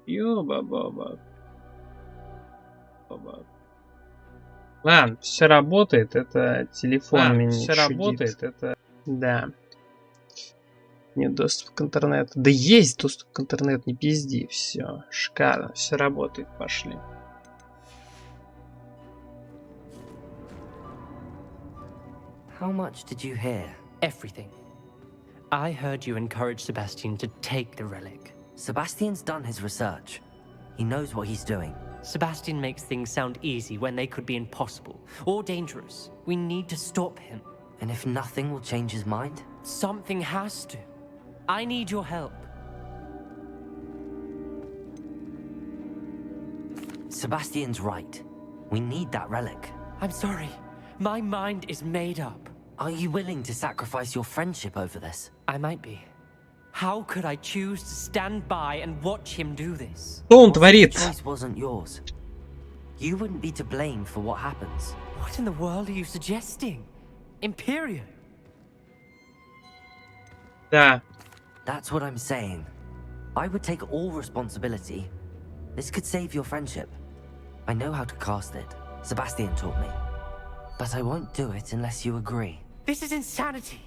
Ёба-баба. Ладно, все работает. Это телефон меня все работает. Это да. Нет доступа к интернету. Да есть доступ к интернету, не пизди. Все, шикарно, все работает. Пошли. How much did you hear? Everything. I heard you encourage Sebastian to take the relic. Sebastian's done his research. He knows what he's doing. Sebastian makes things sound easy when they could be impossible or dangerous. We need to stop him. And if nothing will change his mind? Something has to. I need your help. Sebastian's right. We need that relic. I'm sorry. My mind is made up. Are you willing to sacrifice your friendship over this? I might be. How could I choose to stand by and watch him do this? Что он творит? The choice wasn't yours. You wouldn't be to blame for what happens. What in the world are you suggesting? Imperium? Да. That's what I'm saying. I would take all responsibility. This could save your friendship. I know how to cast it. Sebastian taught me. But I won't do it unless you agree. This is insanity.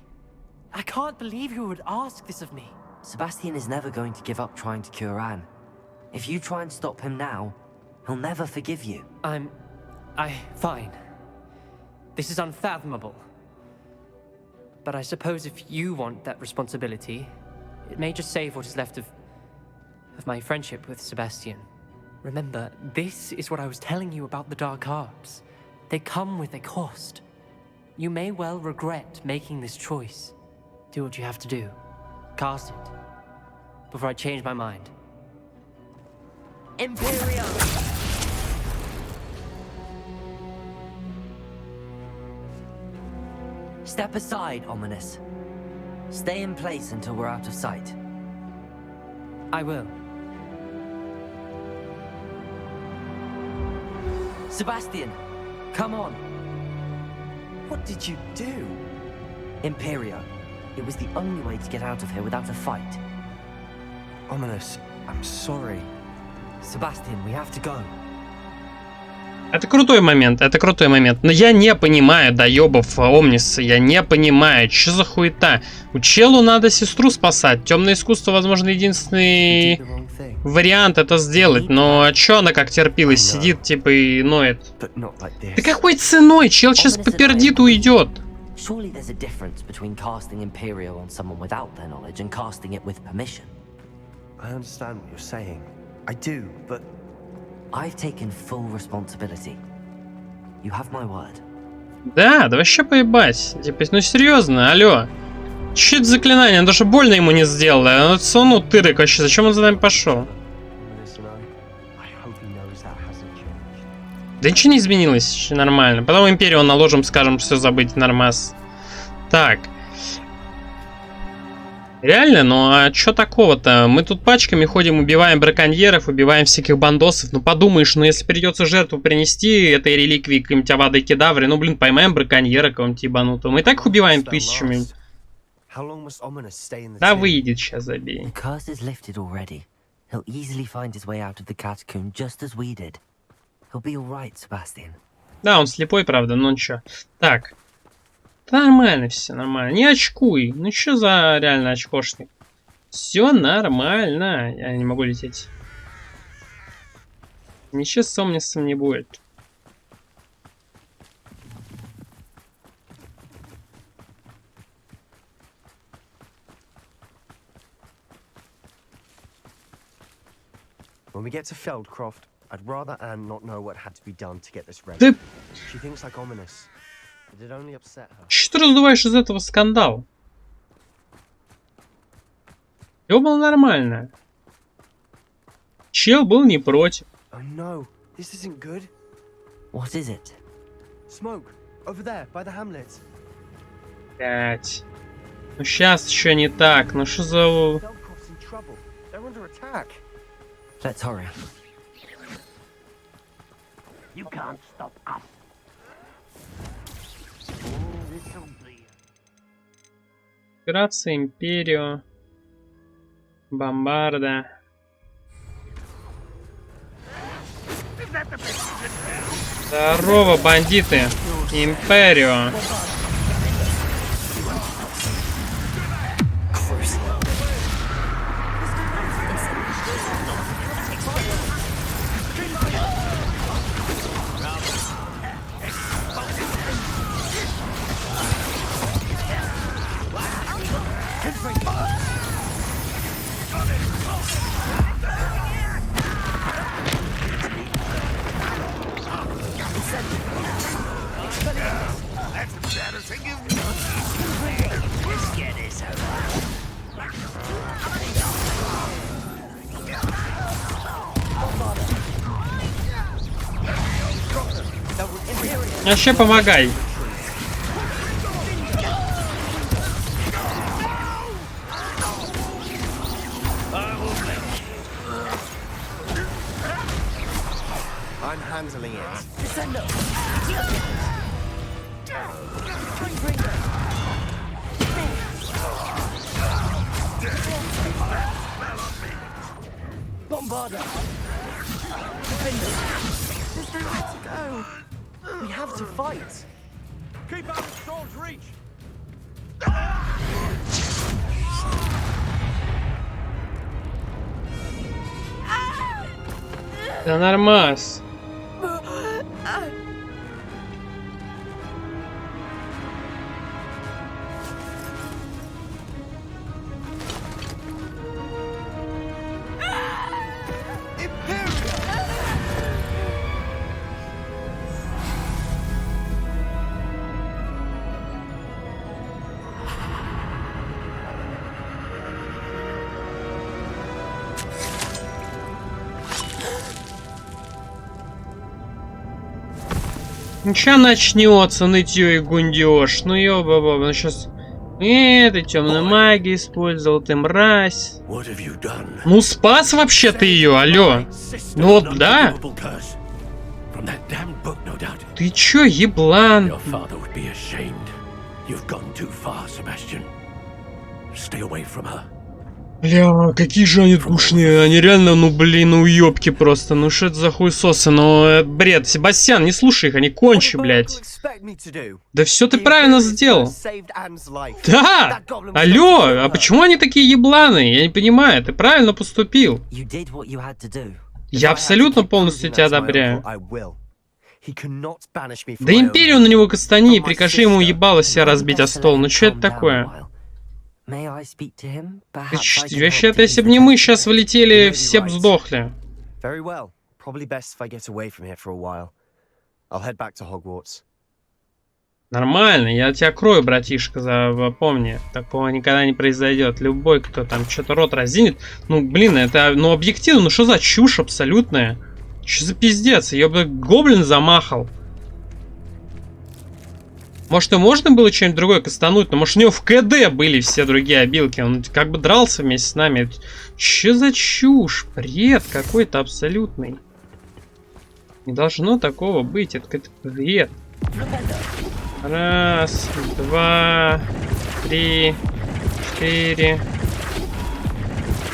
I can't believe you would ask this of me. Sebastian is never going to give up trying to cure Anne. If you try and stop him now, he'll never forgive you. Fine. This is unfathomable. But I suppose if you want that responsibility, it may just save what is left of my friendship with Sebastian. Remember, this is what I was telling you about the dark arts. They come with a cost. You may well regret making this choice. Do what you have to do. Cast it. Before I change my mind. Imperium! Step aside, Ominous. Stay in place until we're out of sight. I will. Sebastian, come on. What did you do? Imperio. It was the only way to get out of here without a fight. Ominous, I'm sorry. Sebastian, we have to go. Это крутой момент, это крутой момент. Но я не понимаю, доебов Омниса, я не понимаю, что за хуета. У челу надо сестру спасать. Темное искусство, возможно, единственный вариант это сделать. Но чё она как терпилась, сидит типа и ноет. Да какой ценой? Чел сейчас попердит, уйдет. Surely there's a difference between casting Imperio on someone without their knowledge and casting it with permission. I understand what you're saying. I do, but... I've taken full responsibility. You have my word. Да, да вообще поебать. Типа, ну серьезно, алло. Че это заклинание? Он даже больно ему не сделало. Ну, тырок вообще. Зачем он за нами пошел? Да ничего не изменилось, нормально. Потом Империю наложим, скажем, все забыть, нормас. Так. Реально, ну а что такого-то? Мы тут пачками ходим, убиваем браконьеров, убиваем всяких бандосов. Ну подумаешь, ну если придется жертву принести этой реликвии каким-нибудь Авадой Кедавре, ну блин, поймаем браконьера какого-нибудь ебанутого. Мы и так их убиваем тысячами. Да выйдет сейчас, забей. Да, он слепой, правда, но ничего. Так. Нормально все, нормально. Не очкуй. Ну что за реально очкошник? Все нормально. Я не могу лететь. Ничего с Омнисом не будет. When we get to Feldcroft, I'd rather Anne not know what had to be done to get this ready. Ты... She thinks like Ominous. But it only upset her. Что ты раздуваешь из этого скандал? Все было нормально. Чел был не против. Oh no, this isn't good. What is it? Smoke, over there, by the hamlet. Блять. Ну сейчас еще не так. Ну что за... Feldcroft's in trouble. They're under attack. Let's hurry. You can't stop us. Операция Империо. Бомбарда. Здорово, бандиты. Империо. Вообще помогай. I'm handling it. Bombarder! There's nowhere to go. We have to fight. Keep out of Storm's reach. Да нормас. Ничего начнется, нытье и гундеж. Ну ёба-баба, ну сейчас... ты темную магию использовал, ты мразь. Ну спас вообще ты ее, алло. Ну вот да. Ты чё, еблан? Бля, какие же они душные, они реально, ну блин, уёбки просто, ну что это за хуесосы, ну бред, Себастьян, не слушай их, они кончи, блядь. Да все ты правильно сделал. Да, алло, а почему они такие ебланы, я не понимаю, ты правильно поступил. Я абсолютно полностью тебя одобряю. Да империю на него кастани и прикажи ему ебало себя разбить о стол, ну что это такое? Вообще-то, если бы не мы, сейчас влетели, все бы сдохли. Нормально, я тебя крою, братишка, запомни. Такого никогда не произойдет. Любой, кто там что-то рот разинет. Ну, блин, это, ну, объективно, ну что за чушь абсолютная? Что за пиздец? Ее бы гоблин замахал. Может, и можно было что-нибудь другое кастануть, но может, у него в КД были все другие обилки. Он как бы дрался вместе с нами. Че за чушь? Бред какой-то абсолютный. Не должно такого быть. Это какой-то бред. Раз, два, три, 4,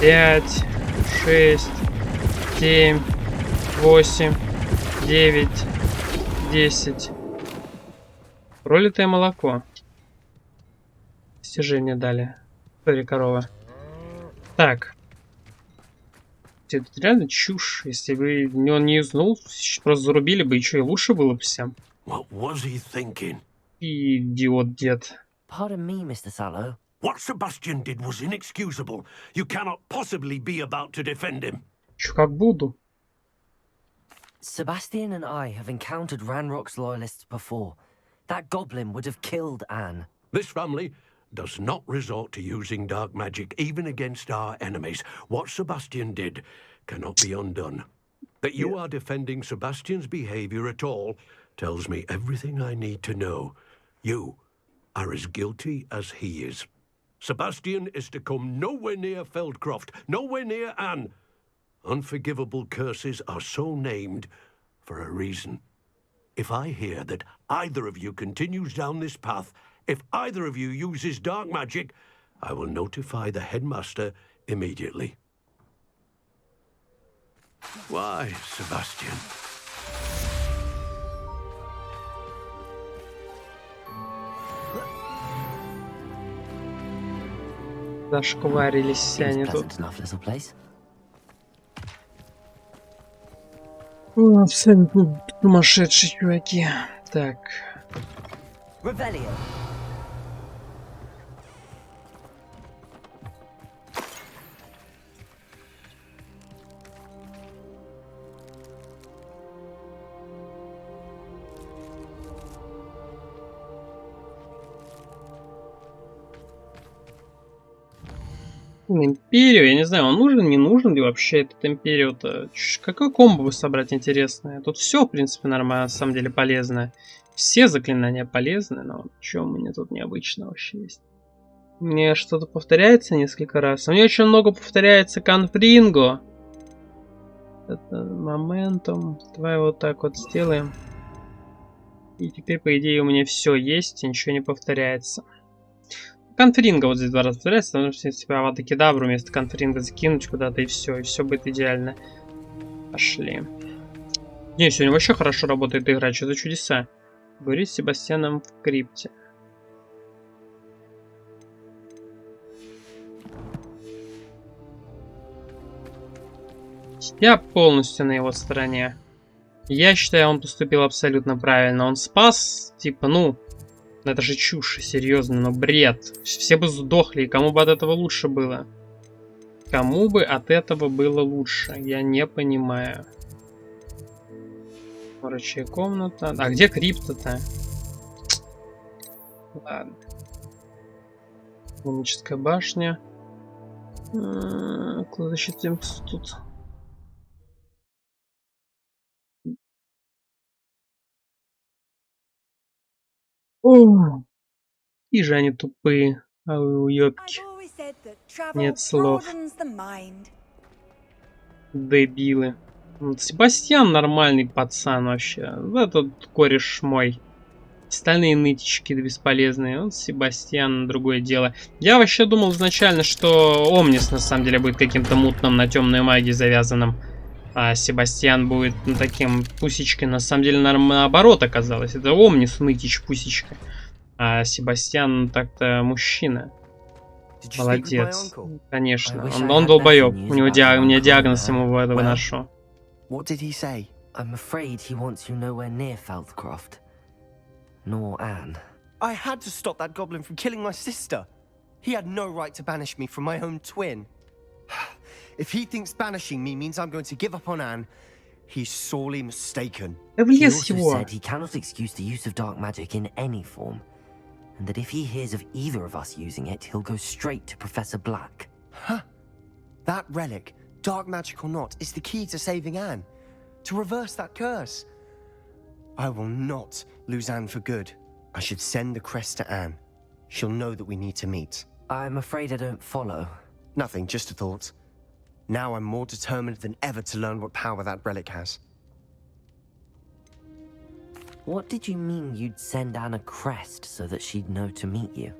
5, 6, 7, 8, 9, 10. Пролитое молоко. Достижение дали. Смотри, корова. Так. Это реально чушь. Если бы он не узнал, просто зарубили бы, и что, и лучше было бы всем. Идиот дед. Pardon me, Mr. Sallow. What Sebastian did was inexcusable. You cannot possibly be about to defend him. Чё, как буду? Sebastian and I have encountered Ranrock's loyalists before. That goblin would have killed Anne. This family does not resort to using dark magic even against our enemies. What Sebastian did cannot be undone. That you are defending Sebastian's behavior at all tells me everything I need to know. You are as guilty as he is. Sebastian is to come nowhere near Feldcroft, nowhere near Anne. Unforgivable curses are so named for a reason. If I hear that either of you continues down this path, if either of you uses dark magic, I will notify the headmaster immediately. Why, Sebastian? Зашкварились все Seems они тут. pleasant enough little place. О, абсолютно сумасшедшие чуваки. Так. Revelio. Империю, я не знаю, он нужен, не нужен ли вообще этот империю-то? Какой комбо бы собрать интересное? Тут все, в принципе, нормально, на самом деле полезно. Все заклинания полезны, но что у меня тут необычно вообще есть? Мне что-то повторяется несколько раз. У меня очень много повторяется конфринго. Это моментум. Давай вот так вот сделаем. И теперь, по идее, у меня все есть, и ничего не повторяется. Конфринга вот здесь 2 раза повторяется, потому что если Авада Кедавру вместо конфринга закинуть куда-то, и все будет идеально. Пошли. Не, сегодня вообще хорошо работает игра, что за чудеса. Говорит с Себастьяном в крипте. Я полностью на его стороне. Я считаю, он поступил абсолютно правильно. Он спас, типа, ну, это же чушь, серьезно, но бред. Все бы сдохли, и кому бы от этого лучше было? Кому бы от этого было лучше? Я не понимаю. Рычая комната. А где крипта-то? Ладно. Луническая башня. Кладзащитный институт. О, и же они тупые. А вы уёбки. Нет слов. Дебилы. Вот Себастьян нормальный пацан вообще. Этот кореш мой. Остальные нытички бесполезные. Вот Себастьян, другое дело. Я вообще думал изначально, что Омнис на самом деле будет каким-то мутным на темной магии завязанным. А Себастьян будет таким пусечкой. На самом деле наоборот оказалось. Это Омнис нытич пусечка. А Себастьян так-то мужчина. Молодец. Конечно. Он долбоёб. У меня диагноз ему выношу. What did he say? I'm afraid he wants you nowhere near Feldcroft. Nor Anne. I had to stop that goblin from killing my sister. He had no right to banish me from my own twin. If he thinks banishing me means I'm going to give up on Anne, he's sorely mistaken. He also said he cannot excuse the use of dark magic in any form, and that if he hears of either of us using it, he'll go straight to Professor Black. Huh? That relic, dark magic or not, is the key to saving Anne. To reverse that curse. I will not lose Anne for good. I should send the crest to Anne. She'll know that we need to meet. I'm afraid I don't follow. Nothing, just a thought. Now I'm more determined than ever to learn what power that relic has. What did you mean you'd send Anne a crest so that she'd know to meet you?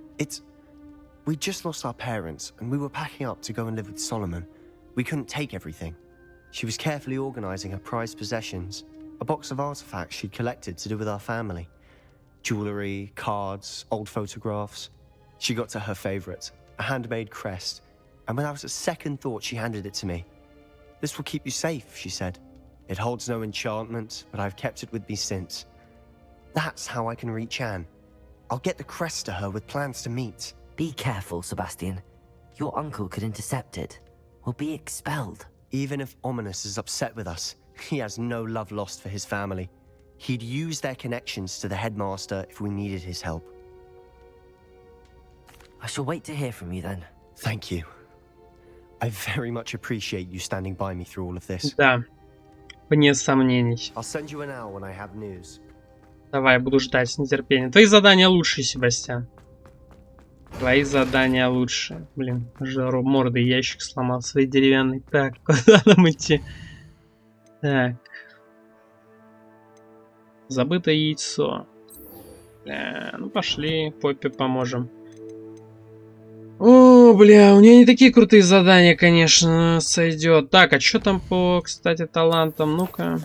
We just lost our parents, and we were packing up to go and live with Solomon. We couldn't take everything. She was carefully organizing her prized possessions, a box of artifacts she'd collected to do with our family. Jewelry, cards, old photographs. She got to her favorite, a handmade crest, and when I was at second thought, she handed it to me. This will keep you safe, she said. It holds no enchantment, but I've kept it with me since. That's how I can reach Anne. I'll get the crest to her with plans to meet. Be careful, Sebastian. Your uncle could intercept it. We'll be expelled. Even if Ominous is upset with us, he has no love lost for his family. He'd use their connections to the headmaster if we needed his help. I shall wait to hear from you then. Thank you. I very much appreciate you standing by me through all of this. Да, вне сомнений. I'll send you an hour when I have news. Давай, буду ждать с нетерпением. Твои задания лучшие, Себастьян. Твои задания лучшие. Блин, жару морды ящик сломал свои деревянный. Так, куда нам идти? Так. Забытое яйцо. Ну пошли, Поппи поможем. О, бля, у нее не такие крутые задания, конечно, сойдет. Так, а что там по, кстати, талантам? Ну-ка.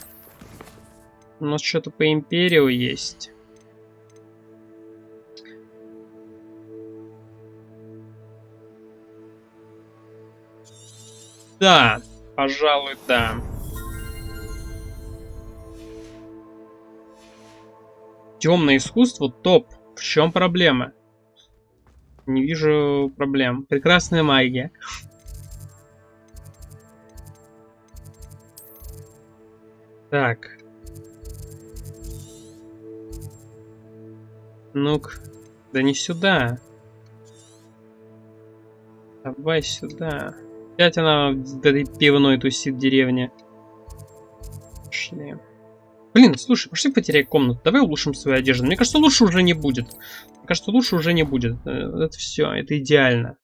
У нас что-то по Империю есть. Да, пожалуй, да. Темное искусство топ. В чем проблема? Не вижу проблем. Прекрасная магия. Так. Ну-ка. Да не сюда. Давай сюда. Опять она в этой пивной тусит в деревне. Пошли. Блин, слушай, пошли потеряй комнату. Давай улучшим свою одежду. Мне кажется, лучше уже не будет. Мне кажется, лучше уже не будет. Это все, это идеально.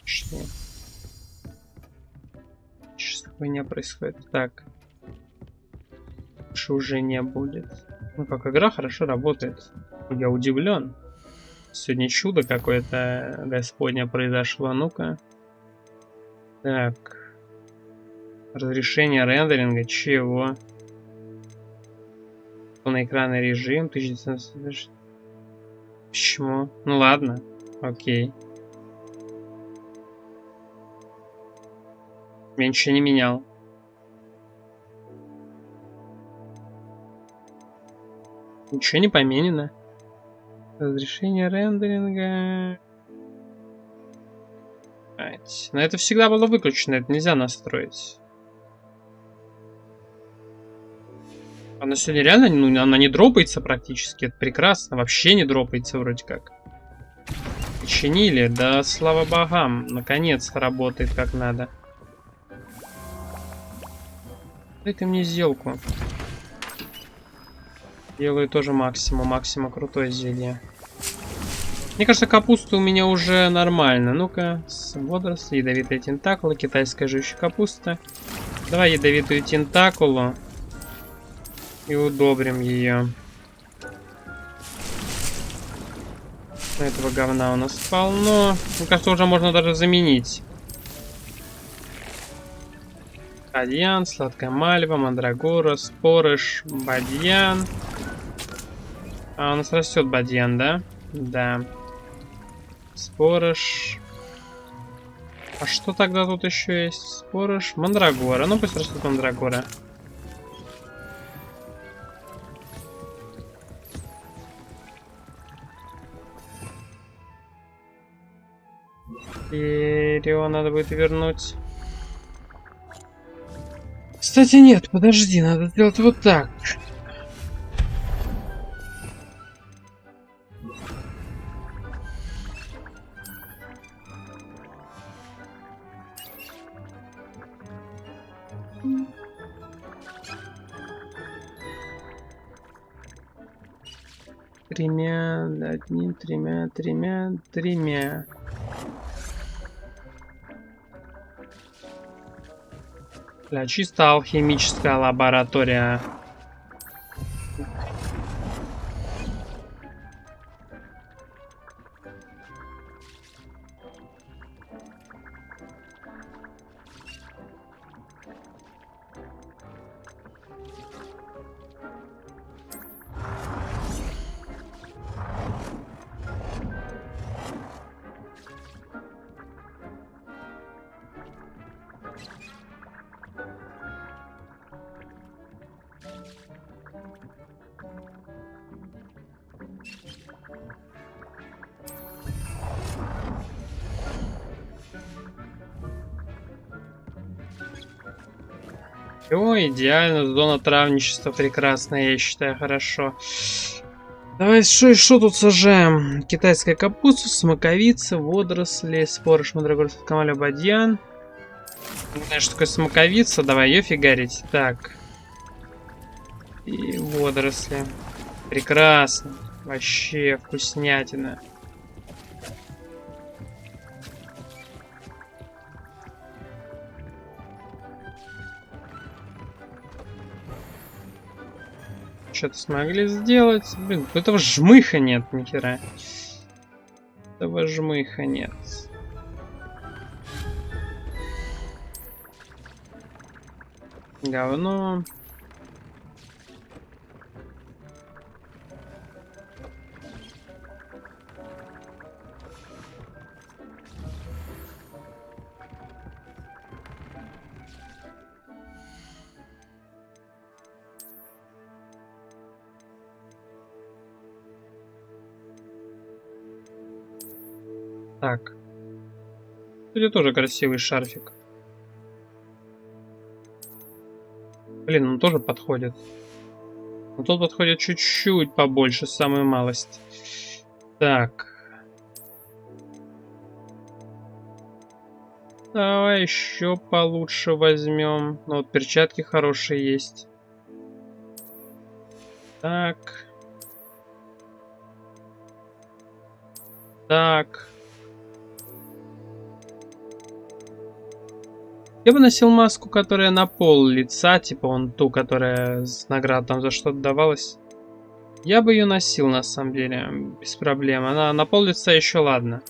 Пошли. Сейчас хуйня происходит. Так. Лучше уже не будет. Ну, как игра хорошо работает. Я удивлен. Сегодня чудо какое-то Господня произошло. Ну-ка. Так. Разрешение рендеринга. Чего? Полноэкранный режим. 1900. Почему? Ну ладно. Окей. Я ничего не менял. Ничего не поменено. Разрешение рендеринга. Но это всегда было выключено, это нельзя настроить. Она сегодня реально, ну, она не дропается практически, это прекрасно. Вообще не дропается вроде как. Починили, да слава богам, наконец-то работает как надо. Дай ты мне сделку. Делаю тоже максимум крутое зелье. Мне кажется, капуста у меня уже нормально. Ну-ка, водоросли, ядовитые тентакулы, китайская жующая капуста. Давай ядовитую тентакулу и удобрим ее. Этого говна у нас полно. Мне кажется, уже можно даже заменить. Бадьян, сладкая мальва, мандрагора, спорыш, бадьян. А у нас растет бадьян, да? Да. Спорыш. А что тогда тут еще есть? Спорыш, мандрагора. Ну пусть растет мандрагора. Его надо будет вернуть. Кстати, нет, подожди, надо сделать вот так. Тремя. Бля, чисто алхимическая лаборатория. О, идеально, зона травничества прекрасная, я считаю, хорошо. Давай, что тут сажаем? Китайская капуста, смоковица, водоросли, спорыш, мандрагор, камаля, бадьян. Не знаю, что такое смоковица, давай ее фигарить. Так. И водоросли. Прекрасно. Вообще вкуснятина. Что-то смогли сделать. Блин, этого жмыха нет, нихера. Этого жмыха нет. Говно. Так. Кстати, тоже красивый шарфик. Блин, он тоже подходит. Но тот подходит чуть-чуть побольше, самую малость. Так. Давай еще получше возьмем. Ну, вот перчатки хорошие есть. Так. Так. Я бы носил маску, которая на пол лица, типа вон ту, которая с наград там за что-то давалась. Я бы ее носил на самом деле, без проблем. Она на пол лица еще ладно.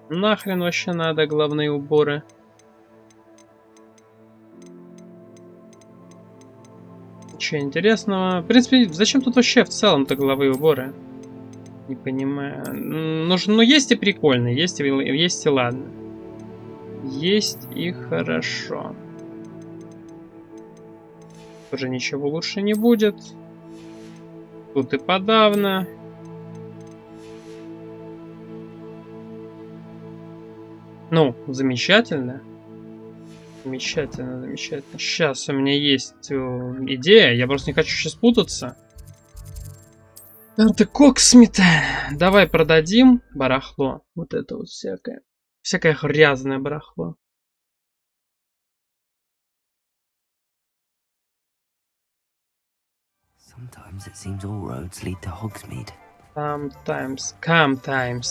Нахрен вообще надо головные уборы. Ничего интересного. В принципе, зачем тут вообще в целом-то головые уборы? Не понимаю. Нужно, ну, есть и прикольно, есть и ладно. Есть и хорошо. Уже ничего лучше не будет. Тут и подавно. Ну, замечательно. Замечательно, замечательно. Сейчас у меня есть идея. Я просто не хочу сейчас путаться. Карты Коксмита. Давай продадим барахло. Вот это вот всякое. Всякое грязное барахло. Sometimes it seems all roads lead to Hogsmeade. Sometimes,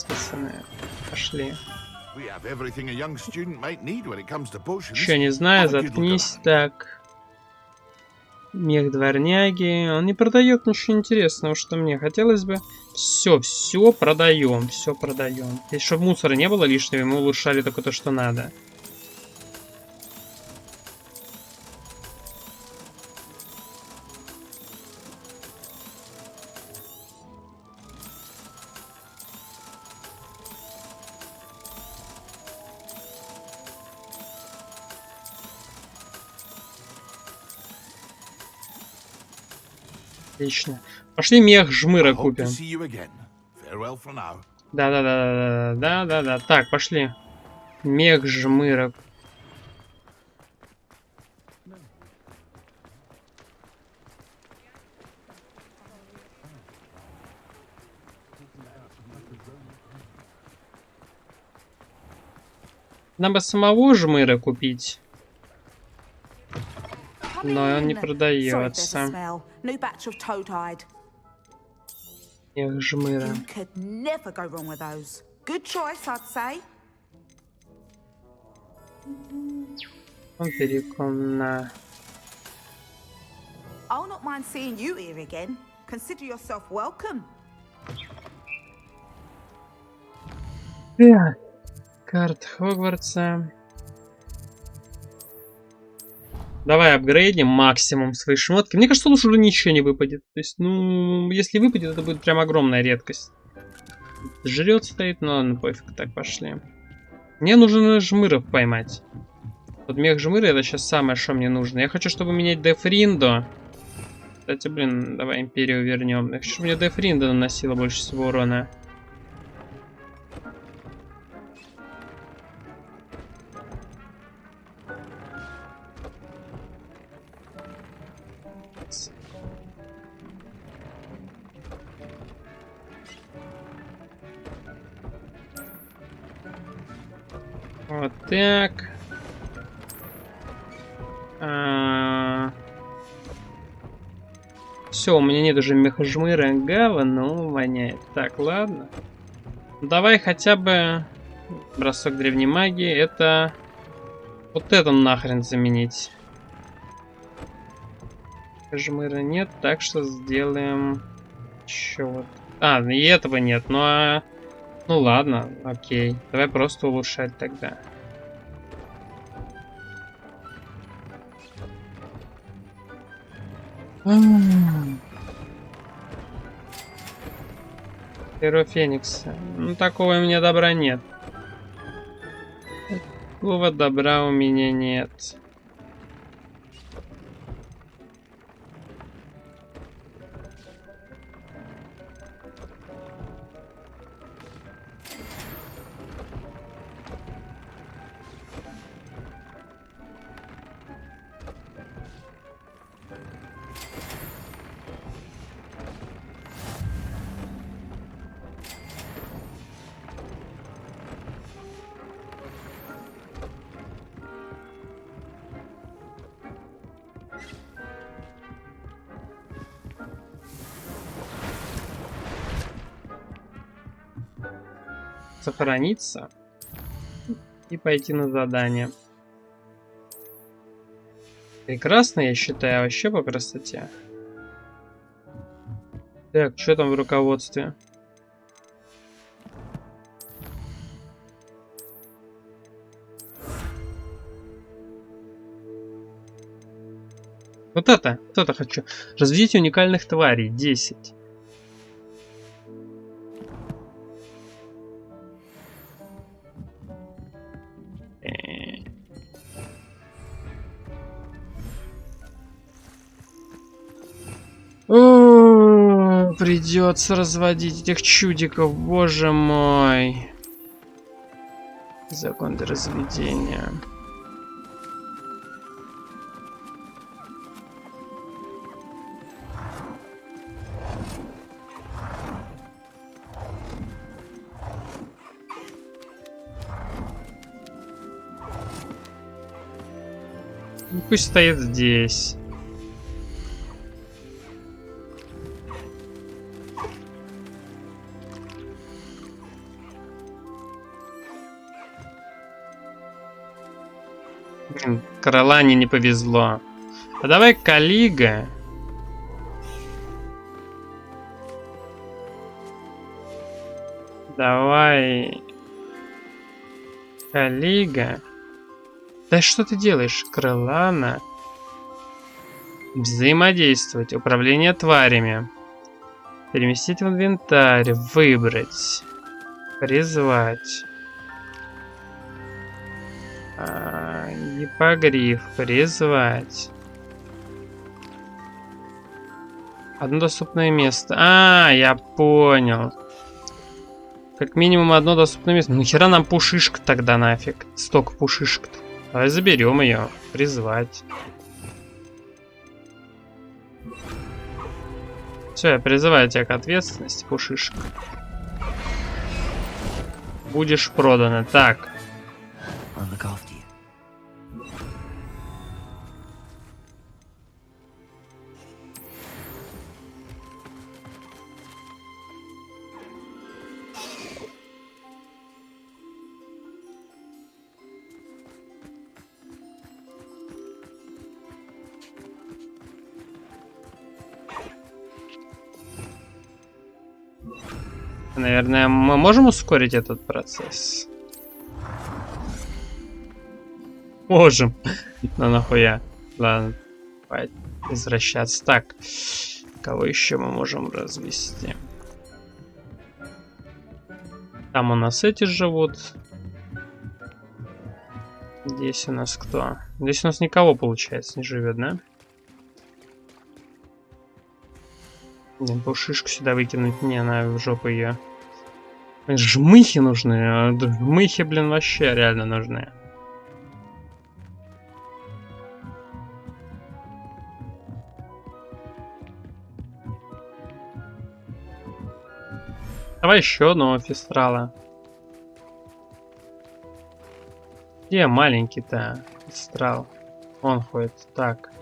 пацаны. Пошли. Еще не знаю, заткнись. Так. Мех дворняги. Он не продает ничего интересного, что мне хотелось бы. Все продаем. Все продаем. Если чтобы мусора не было лишнего, мы улучшали только то, что надо. Отлично. Пошли мех жмыра купим. Да. Так, пошли. Мех жмыра. Нам бы самого жмыра купить. Но он не продается. Мех жмыра. Он перекон на... Так. Карта Хогвартса. Давай апгрейдим максимум свои шмотки. Мне кажется, лучше уже ничего не выпадет. То есть, ну, если выпадет, это будет прям огромная редкость. Жрет стоит, но ладно, пофиг. Так, пошли. Мне нужно жмыров поймать. Вот мех жмыра это сейчас самое, что мне нужно. Я хочу, чтобы менять Дефриндо. Кстати, блин, давай империю вернем. Я хочу, чтобы мне Дефриндо наносила больше всего урона. Вот так. Все, у меня нет уже мехажмыра. Говно воняет. Так, ладно. Давай хотя бы бросок древней магии. Это... Вот это нахрен заменить. Жмыра нет, так что сделаем... Еще вот. А, и этого нет, ну ну ладно, окей. Давай просто улучшать тогда. Перо Феникса. Ну такого у меня добра нет. Такого добра у меня нет. Сохраниться. И пойти на задание. Прекрасно, я считаю, вообще по красоте. Так, что там в руководстве? Вот это хочу. Развитие уникальных тварей. 10. Придется разводить этих чудиков, боже мой. Закон разведения. Пусть стоит здесь. Блин, Каролане не повезло. А давай Калига. Давай Калига. Да что ты делаешь, Крылана? Взаимодействовать. Управление тварями. Переместить в инвентарь. Выбрать. Призвать. Гиппогриф. Призвать. Одно доступное место. Я понял. Как минимум одно доступное место. Ну хера нам пушишка тогда нафиг. Столько пушишек-то. Давай заберем ее. Призвать. Все, я призываю тебя к ответственности, пушишка. Будешь продана. Так. Наверное, мы можем ускорить этот процесс? Можем. Ну нахуя. Ладно. Давай возвращаться. Так. Кого еще мы можем развести? Там у нас эти живут. Здесь у нас кто? Здесь у нас никого, получается, не живет, да? Блин, пушишку сюда выкинуть. Не, она в жопу ее. Жмыхи нужны. Жмыхи, блин, вообще реально нужны. Давай еще одного фестрала. Где маленький-то фестрал? Он ходит. Так.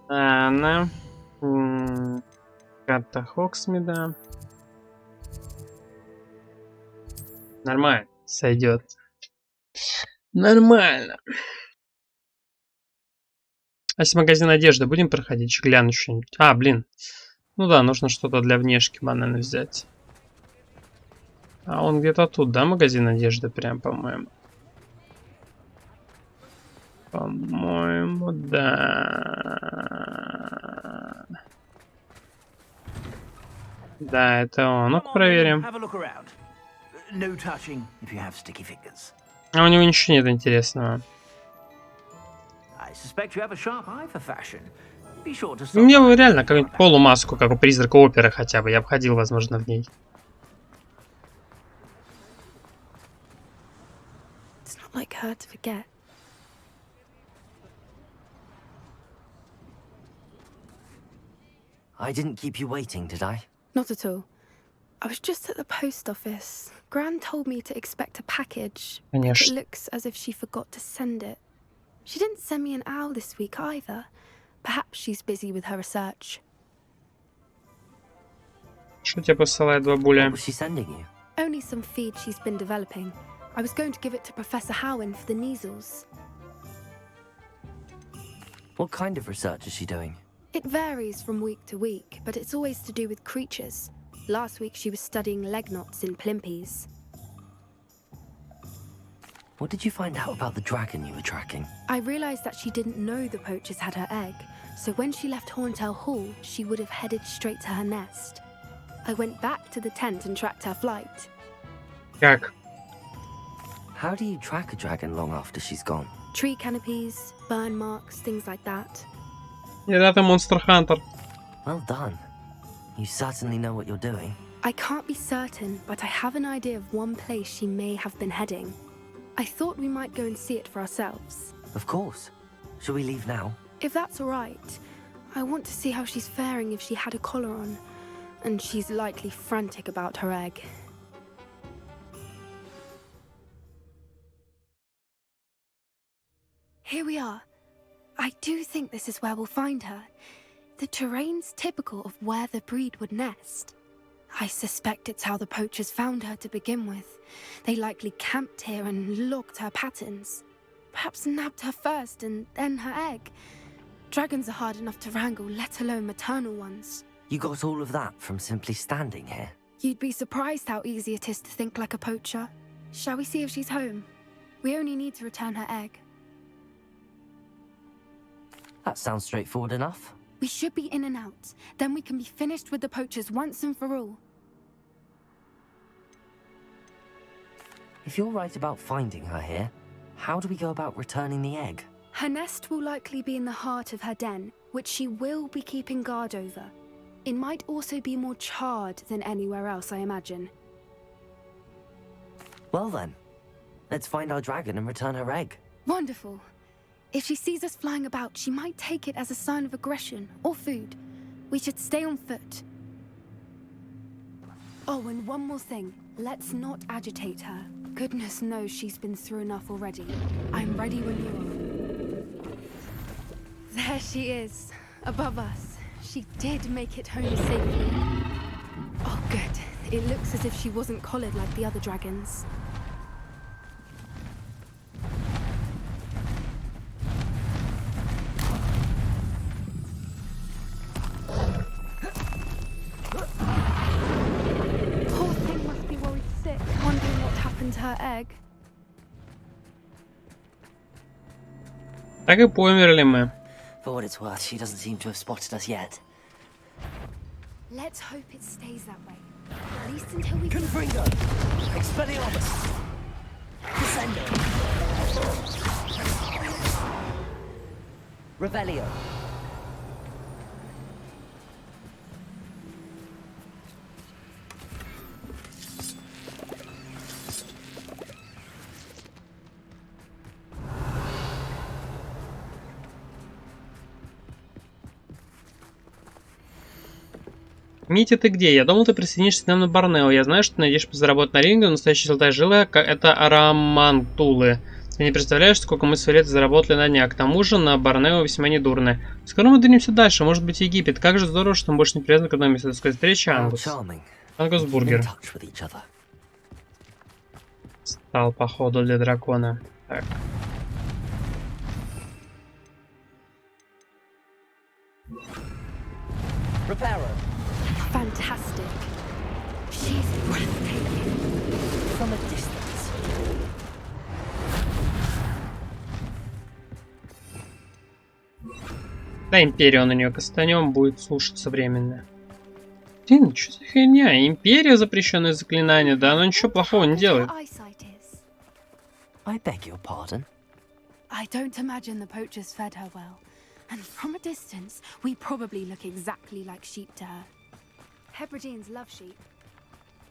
Она. Карта Хоксмида. Нормально. Сойдет. Нормально. А если магазин одежды будем проходить? Глянуть что-нибудь. Блин. Ну да, нужно что-то для внешки банально взять. А он где-то тут, да, магазин одежды прям, по-моему. По-моему, да. Да, это он. Ну-ка проверим. А у него ничего нет интересного. Мне бы реально какую-нибудь полумаску, как у призрака оперы хотя бы. Я бы ходил, возможно, в ней. Like her to forget. I didn't keep you waiting, did I? Not at all. I was just at the post office. Gran told me to expect a package. Конечно. It looks as if she forgot to send it. She didn't send me an owl this week either. Perhaps she's busy with her research. Что тебе посылает What бабуля? was she sending you? Only some feed she's been developing. I was going to give it to Professor Howen for the measles. What kind of research is she doing? It varies from week to week, but it's always to do with creatures. Last week she was studying leg knots in plimpies. What did you find out about the dragon you were tracking? I realized that she didn't know the poachers had her egg, so when she left Horntail Hall, she would have headed straight to her nest. I went back to the tent and tracked her flight. Как? How do you track a dragon long after she's gone? Tree canopies, burn marks, things like that. Это Monster Hunter. Well done. You certainly know what you're doing. I can't be certain, but I have an idea of one place she may have been heading. I thought we might go and see it for ourselves. Of course. Shall we leave now? If that's all right. I want to see how she's faring if she had a collar on. And she's likely frantic about her egg. Here we are. I do think this is where we'll find her. The terrain's typical of where the breed would nest. I suspect it's how the poachers found her to begin with. They likely camped here and logged her patterns. Perhaps nabbed her first and then her egg. Dragons are hard enough to wrangle, let alone maternal ones. You got all of that from simply standing here? You'd be surprised how easy it is to think like a poacher. Shall we see if she's home? We only need to return her egg. That sounds straightforward enough. We should be in and out. Then we can be finished with the poachers once and for all. If you're right about finding her here, how do we go about returning the egg? Her nest will likely be in the heart of her den, which she will be keeping guard over. It might also be more charred than anywhere else, I imagine. Well then, let's find our dragon and return her egg. Wonderful. If she sees us flying about, she might take it as a sign of aggression or food. We should stay on foot. Oh, and one more thing. Let's not agitate her. Goodness knows she's been through enough already. I'm ready when you are. There she is, above us. She did make it home safely. Oh, good. It looks as if she wasn't collared like the other dragons. Poor thing must be worried sick, wondering what happened to her egg. Так и померли мы. For what it's worth, she doesn't seem to have spotted us yet. Let's hope it stays that way. At least until we Confringo! Expelliarmus! Descendo! Revelio! Митя, ты где? Я думал, ты присоединишься к нам на Борнео. Я знаю, что ты надеешься заработать на ринге, но настоящая золотая жила — это арамантулы. Ты не представляешь, сколько мы с Филеттой заработали на днях. К тому же на Борнео весьма недурно. Скоро мы двинемся дальше, может быть, Египет. Как же здорово, что мы больше не привязаны к одному месту. Так сказать, встреча, Ангус. Ангус-бургер. Стал, походу, для дракона. Так. Fantastic. She's breathtaking. From a distance. Да, Империю на нее кастанем, будет слушаться временно. Блин, что за херня? Империя — запрещенное заклинание, да оно ничего плохого не делает. I beg your pardon? I don't imagine the poachers fed her well. And from a distance, we probably look exactly like sheep to her. Hebrideans love sheep.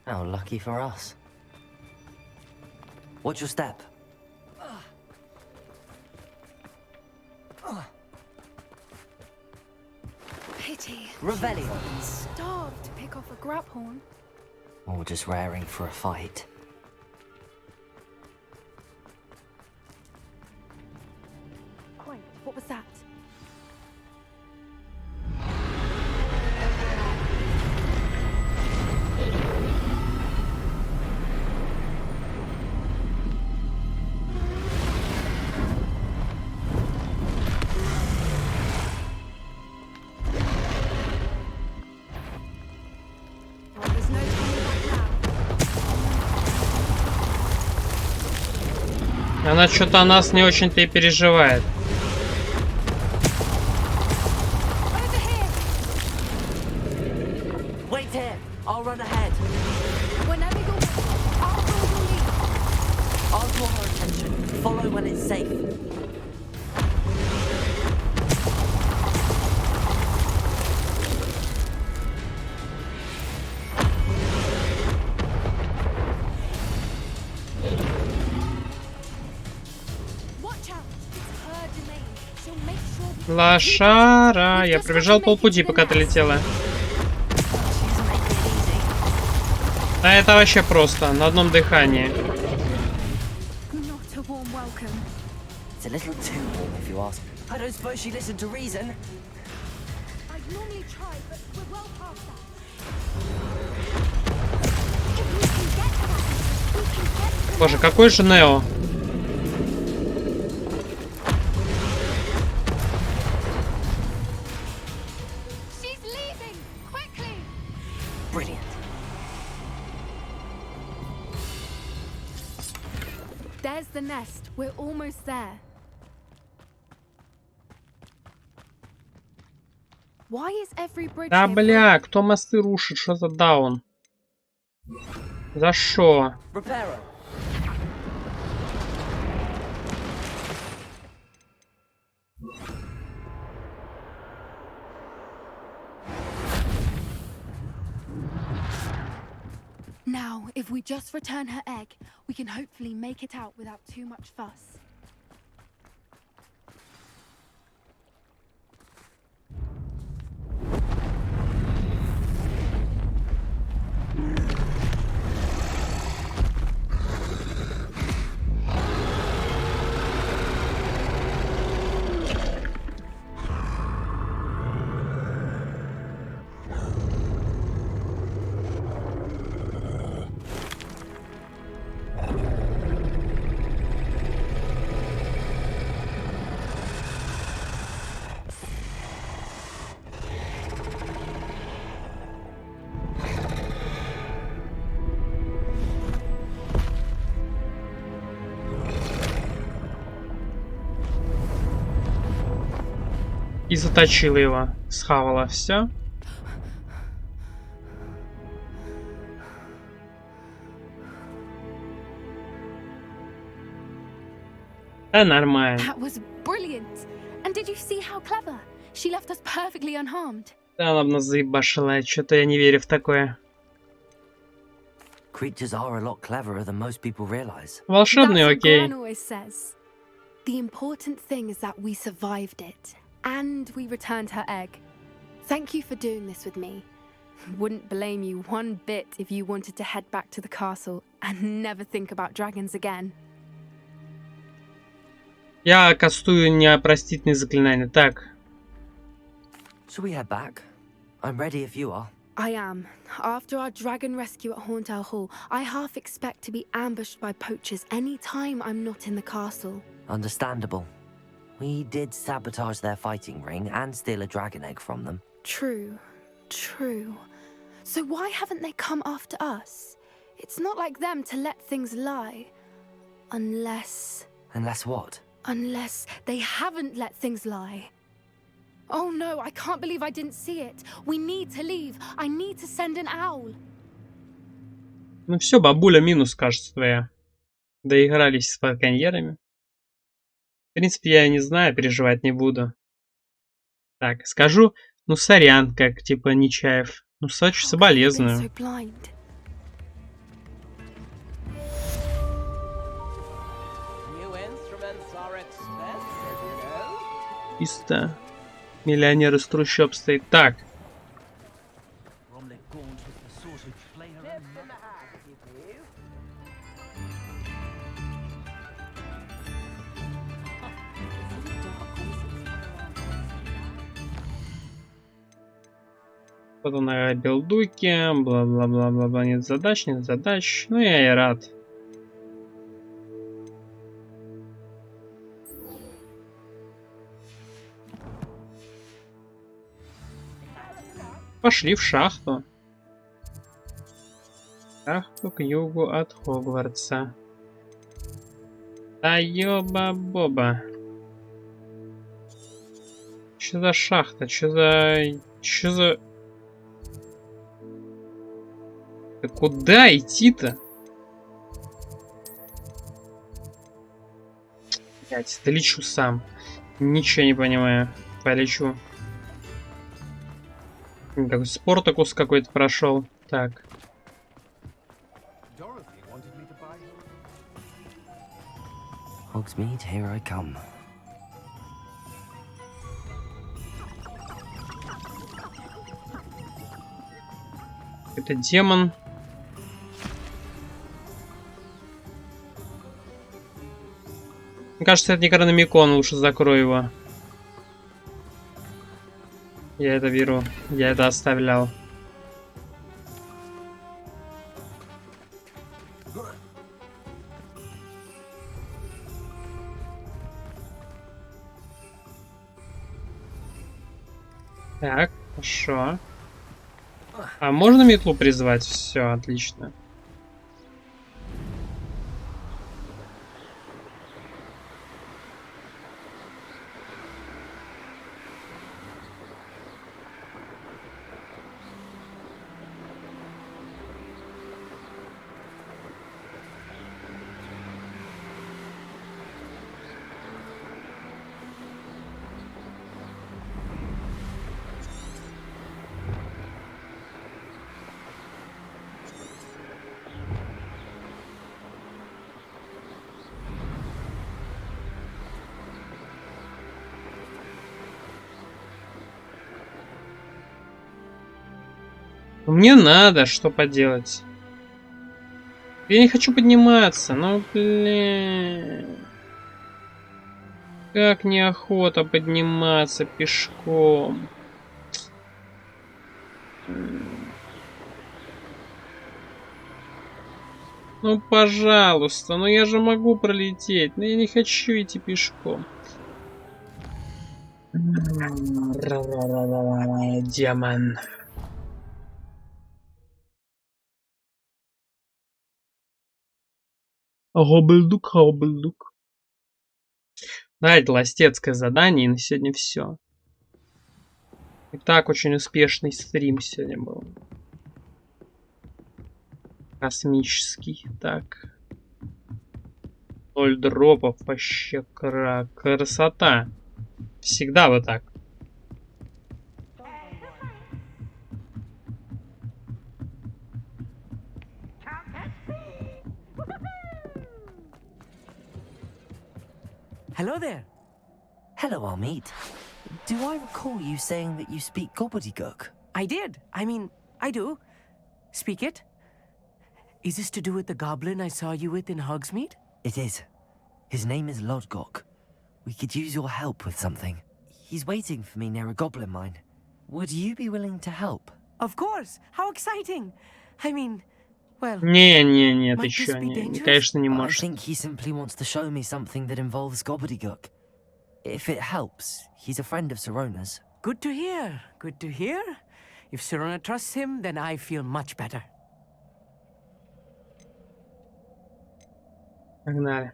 How lucky for us. What's your step? Pity. Revelio. Starved to pick off a graphorn. Or just raring for a fight. Wait, what was that? Она что-то о нас не очень-то и переживает. Over here. Wait here. I'll run ahead. Whenever you're ready, I'll follow your lead. I'll draw her attention. Follow when it's safe. Watch out. It's her domain. She'll make sure we Лошара. Я пробежал полпути, пока ты летела. She doesn't make it easy. А это вообще просто, на одном дыхании. not a warm welcome. It's a little too warm, if you ask. I don't suppose she listened to reason. I'd normally try, but we're well past that. If we can get to that, we can get to Боже, какой же Нео? She's leaving! Quickly! Brilliant. There's the nest. We're almost there. Why is every bridge Да here бля, кто мосты рушит? Что за даун? За шо? Reparo. Now, if we just return her egg, we can hopefully make it out without too much fuss. И заточила его. Схавала все. Да нормально. That was brilliant! And did you see how clever? She left us perfectly unharmed. Да ладно, заебашила. Что-то я не верю в такое. Creatures are a lot cleverer than most people realize. Волшебный, That's what окей. Gran always says. The important thing is that we survived it. And we returned her egg. Thank you for doing this with me. Wouldn't blame you one bit if you wanted to head back to the castle and never think about dragons again. Я кастую неопростительные заклинания. Так, Shall we head back? I'm ready if you are. I am. After our dragon rescue at Hauntel Hall, I half expect to be ambushed by poachers any time I'm not in the castle. Understandable. We did sabotage their fighting ring and steal a dragon egg from them. True. True. So why haven't they come after us? It's not like them to let things lie. Unless what? Unless they haven't let things lie. Oh no, I can't believe I didn't see it. We need to leave. I need to send an owl. ну все, бабуля, минус, кажется, твоя. Доигрались с браконьерами. В принципе, я не знаю, переживать не буду. Так, скажу, ну сорян, как типа Нечаев. Ну, How can I be соболезную. so blind? New instruments are expensive, you know. Чисто. Миллионер из трущоб стоит. Так, Tips in the hat, if you please. кто-то на билдуке, бла-бла-бла-бла-бла, нет задач, нет задач. Ну, я и рад. Пошли в шахту. Шахту к югу от Хогвартса. Да ёба-боба. Чё за шахта? Чё за... Да куда идти-то? Блять, долечу сам. Ничего не понимаю. Полечу. Такой спортакус какой-то прошел. Так. Hogsmeade, here I come. Это демон. Мне кажется, это не Некрономикон, лучше закрой его. Я это беру. Я это оставлял. Так, хорошо. А можно метлу призвать? Все, отлично. Мне надо, что поделать. Я не хочу подниматься, ну блин. Как неохота подниматься пешком. Ну пожалуйста, ну я же могу пролететь, но я не хочу идти пешком. Демон. Гобельдук, гобельдук. Да, это ластецкое задание, и на сегодня все. И так очень успешный стрим сегодня был. Космический. Так. 0 дропов. Вообще красота. Всегда вот так. Hello there. Hello, Almeid. Do I recall you saying that you speak gobbledygook? I did. I mean, I do. Speak it. Is this to do with the goblin I saw you with in Hogsmeade? It is. His name is Lodgok. We could use your help with something. He's waiting for me near a goblin mine. Would you be willing to help? Of course. How exciting. I mean, well... Не, ты Might чё, this be dangerous? конечно не I можешь. think he simply wants to show me something that involves gobbledygook. If it helps, he's a friend of Sirona's. Good to hear. Good to hear. If Sirona trusts him, then I feel much better. Погнали.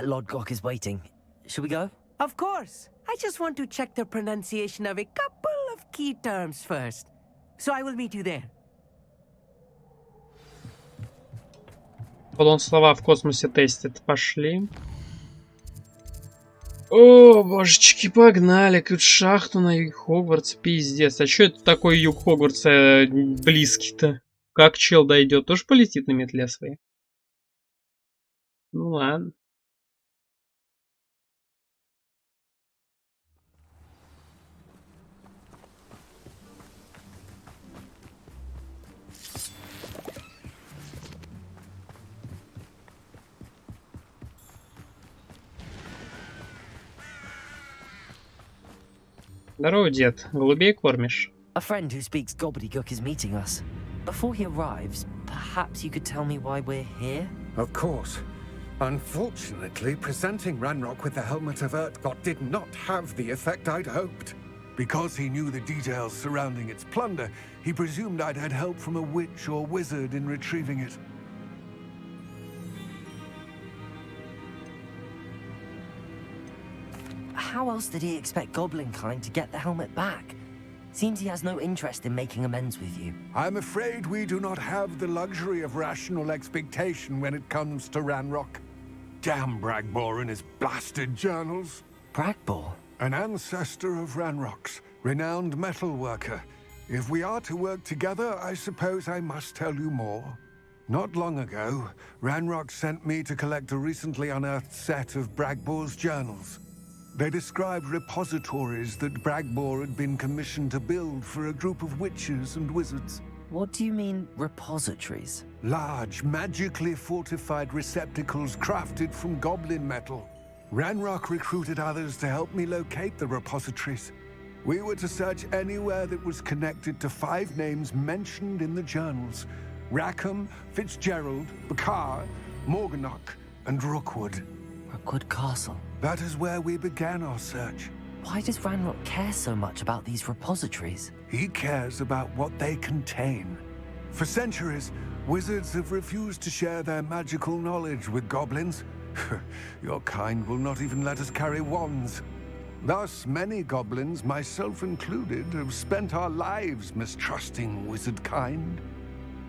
Lodgok is waiting. Should we go? Of course. I just want to check the pronunciation of a couple of key terms first. So I will meet you there. Вот он слова в космосе тестит. Пошли. О, божечки, погнали. Тут шахту на юг Хогвартса. Пиздец. А чё это такой юг Хогвартса близкий-то? Как чел дойдет? Тоже полетит на метле своей? Ну ладно. Здорово, дед. Голубей кормишь? A friend who speaks gobbledygook is meeting us. Before he arrives, perhaps you could tell me why we're here? Of course. Unfortunately, presenting Ranrock with the Helmet of Urtkot did not have the effect I'd hoped. Because he knew the details surrounding its plunder, he presumed I'd had help from a witch or wizard in retrieving it. How else did he expect Goblinkind to get the helmet back? Seems he has no interest in making amends with you. I'm afraid we do not have the luxury of rational expectation when it comes to Ranrock. Damn Bragbor and his blasted journals. Bragbor? An ancestor of Ranrock's, renowned metal worker. If we are to work together, I suppose I must tell you more. Not long ago, Ranrock sent me to collect a recently unearthed set of Bragbor's journals. They described repositories that Bragbor had been commissioned to build for a group of witches and wizards. What do you mean, repositories? Large, magically fortified receptacles crafted from goblin metal. Ranrock recruited others to help me locate the repositories. We were to search anywhere that was connected to 5 names mentioned in the journals. Rackham, Fitzgerald, Bakar, Morganach, and Rookwood. Rookwood Castle. That is where we began our search. Why does Ranrock care so much about these repositories? He cares about what they contain. For centuries, wizards have refused to share their magical knowledge with goblins. Your kind will not even let us carry wands. Thus, many goblins, myself included, have spent our lives mistrusting wizard kind.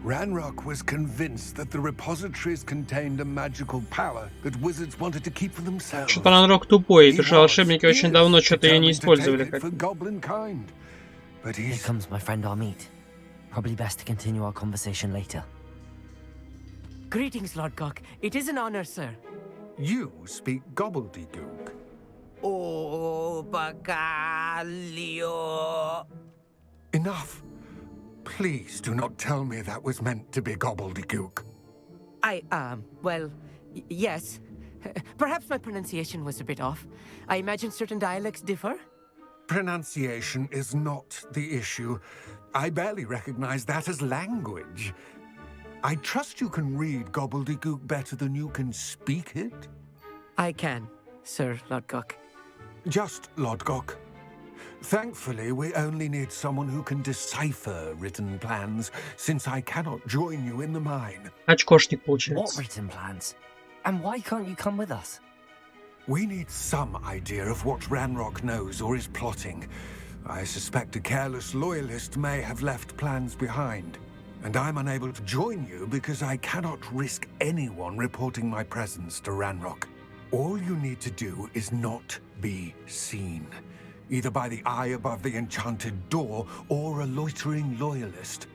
Ranrock was convinced that the repositories contained a magical power that wizards wanted to keep for themselves. Что-то Ранрок тупой, потому что волшебники очень давно что-то ее не использовали. Как... Here comes my friend Amit. Probably best to continue our conversation later. Greetings, Lord Cock. It is an honor, sir. You speak gobbledygook. Oh, Bagalio. Enough. Please do not tell me that was meant to be gobbledygook. Well, yes. Perhaps my pronunciation was a bit off. I imagine certain dialects differ. Pronunciation is not the issue. I barely recognize that as language. I trust you can read gobbledygook better than you can speak it? I can, Sir Lodgok. Just Lodgok. Thankfully, we only need someone who can decipher written plans, since I cannot join you in the mine. Очкошник What получается. written plans? And why can't you come with us? We need some idea of what Ranrock knows or is plotting. I suspect a careless loyalist may have left plans behind. And I'm unable to join you because I cannot risk anyone reporting my presence to Ranrock. All you need to do is not be seen. Either by the eye above the enchanted door, or a loitering loyalist.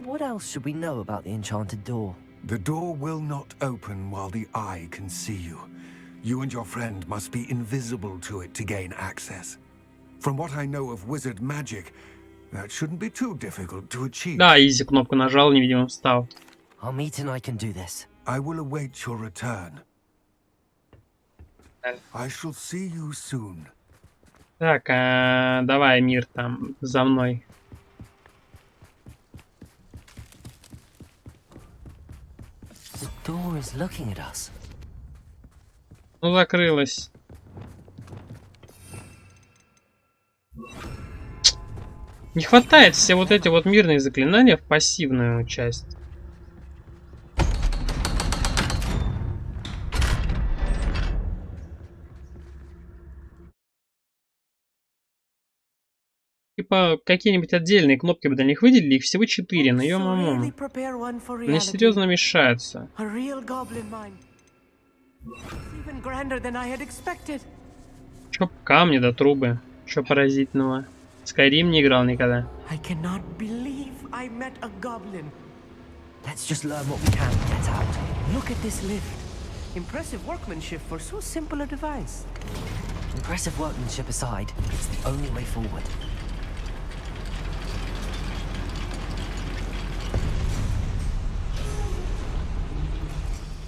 What else should we know about the enchanted door? The door will not open while the eye can see you. You and your friend must be invisible to it to gain access. From what I know of wizard magic, that shouldn't be too difficult to achieve. Да, изи, кнопку нажал, невидимым встал. Amit and I can do this. I will await your return. I shall see you soon. Так, давай, мир, там, за мной. The door is looking at us. Ну, закрылась. Не хватает все вот эти вот мирные заклинания в пассивную часть. Типа, какие-нибудь отдельные кнопки бы для них выделили, их всего 4, но ё-моё. Мне серьезно мешаются. Чё камни да трубы? Чё поразительного? Skyrim не играл никогда. Let's just learn what we can and get out. Look at this lift. Impressive workmanship for so simple a device. Impressive workmanship aside, it's the only way forward.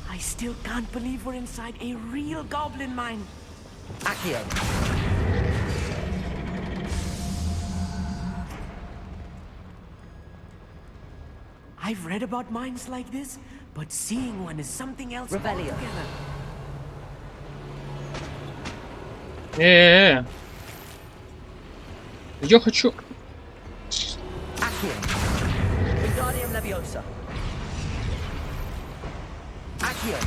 I still can't believe we're inside a real goblin mine. Accio. I've read about mines like this, but seeing one is something else Revelio. altogether. Я хочу... Accio. Wingardium Leviosa. Accio.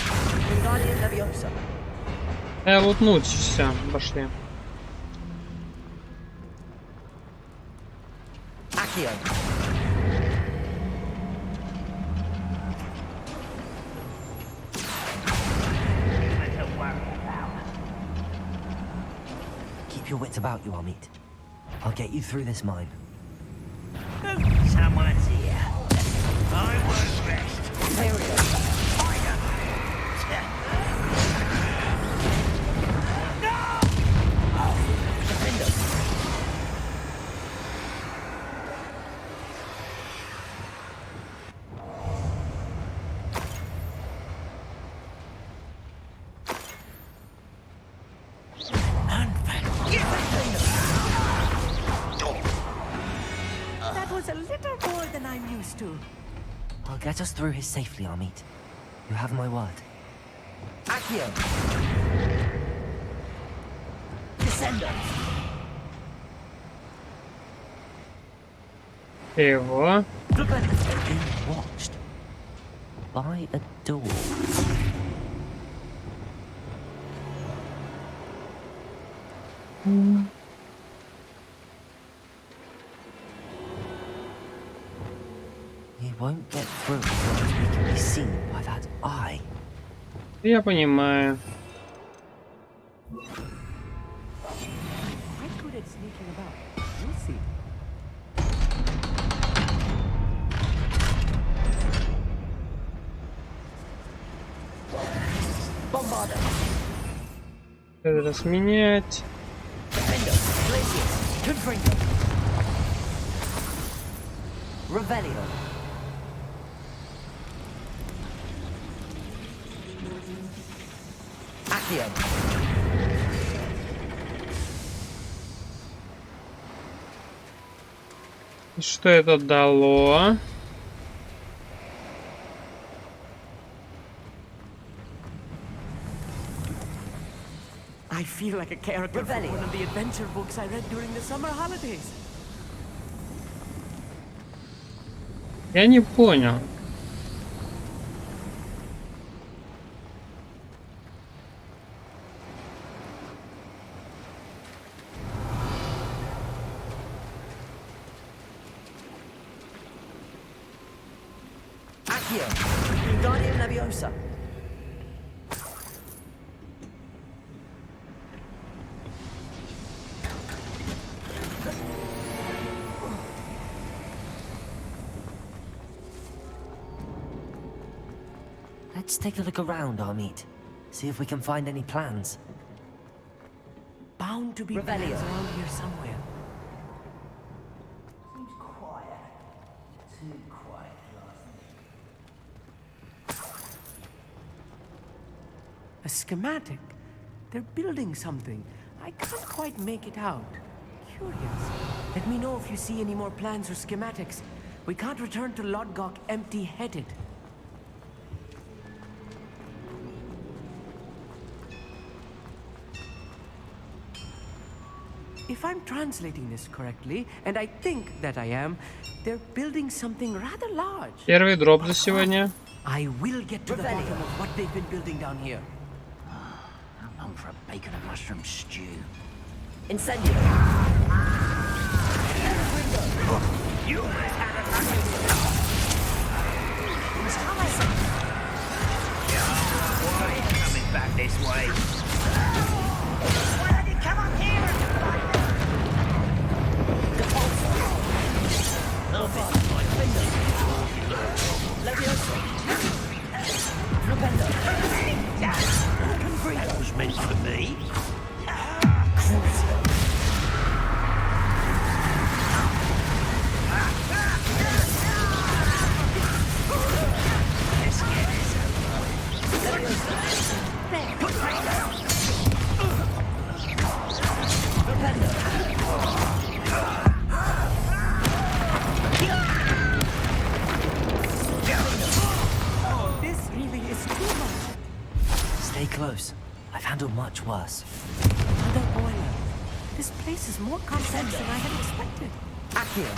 Wingardium Leviosa. Лутнуть, все, пошли. Accio. Keep your wits about you, Amit. I'll get you through this mine. Someone's here. I won't rest. There we go. That was a little more than I'm used to. I'll get us through here safely, Amit. You have my word. Accio. Descendo. Его. Being watched by a door. He won't get through as long as we can be seen by that eye. Я понимаю. I'm good at sneaking about. You'll see. Bombarder. Раз менять. Defendo. Glacius. Confringo. Revelio. Accio. И что это дало? I feel like a character from one of the adventure books I read during the summer holidays. Я не понял. Accio. Guardian Leviosa. Let's take a look around, Amit. See if we can find any plans. Bound to be Revelio. plans around here somewhere. Seems quiet. Too quiet last night. A schematic. They're building something. I can't quite make it out. Curious. Let me know if you see any more plans or schematics. We can't return to Lodgok empty-headed. If I'm translating this correctly, and I think that I am, they're building something rather large. Первый дроп за сегодня. I will get to the bottom of what they've been building down here. How long for a bacon and mushroom stew? Incendio. You must have a mushroom. Why are you coming back this way? Why don't you come up here and fight? That was meant for me. Let's get this Oh, this really is too much. Stay close. I've handled much worse. Another boiler. This place is more complex than I had expected. Accio.